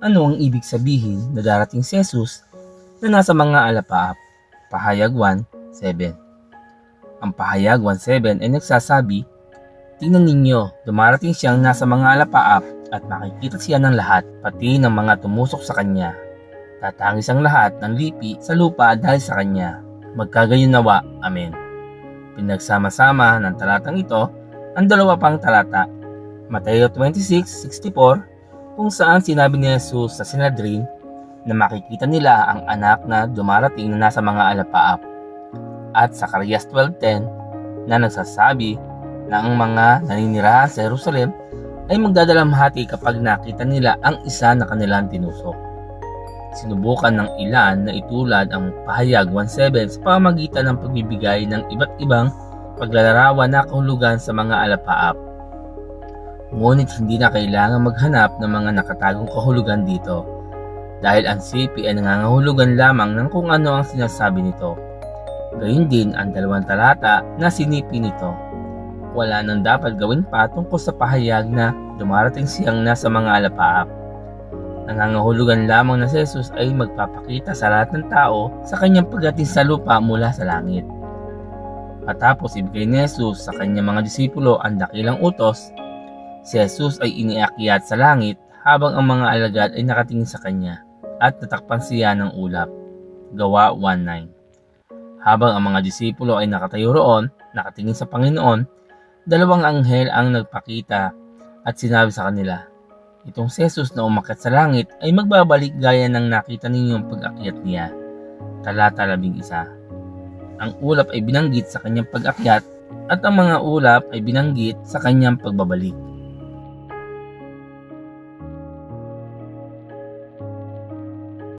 Ano ang ibig sabihin na darating si Jesus na nasa mga alapaap? Pahayag 1:7. Ang pahayag 1:7 ay nagsasabi, "Tingnan ninyo, dumarating siyang nasa mga alapaap at makikita siya ng lahat, pati ng mga tumusok sa kanya. Tatangis ang lahat ng lipi sa lupa dahil sa kanya. Magkagayon nawa. Amen." Pinagsama-sama ng talatang ito ang dalawa pang talata, Mateo 26:64, kung saan sinabi ni Jesus sa Sinedrin na makikita nila ang anak na dumarating na nasa mga alapaap, at Zacarias 12:10 na nagsasabi na ang mga naninirahan sa Jerusalem ay magdadalamhati kapag nakita nila ang isa na kanilang tinusok. Sinubukan ng ilan na itulad ang pahayag 1:7 sa pamamagitan ng pagbibigay ng iba't ibang paglalarawan na kahulugan sa mga alapaap. Ngunit hindi na kailangan maghanap ng mga nakatagong kahulugan dito, dahil ang sipi ay nangangahulugan lamang ng kung ano ang sinasabi nito. Gayun din ang dalawang talata na sinipi nito. Wala nang dapat gawin pa tungkol sa pahayag na dumarating siyang nasa mga alapaap. Nangangahulugan lamang na si Jesus ay magpapakita sa lahat ng tao sa kanyang pagdating sa lupa mula sa langit. Matapos ibigay ni Jesus sa kanyang mga disipulo ang dakilang utos, si Jesus ay iniakyat sa langit habang ang mga alagad ay nakatingin sa kanya at natakpan siya ng ulap. Gawa 1:9. Habang ang mga disipulo ay nakatayo roon, nakatingin sa Panginoon, dalawang anghel ang nagpakita at sinabi sa kanila, "Itong si Jesus na umakyat sa langit ay magbabalik gaya ng nakita ninyong pag-akyat niya." Talata 11. Ang ulap ay binanggit sa kanyang pag-akyat at ang mga ulap ay binanggit sa kanyang pagbabalik.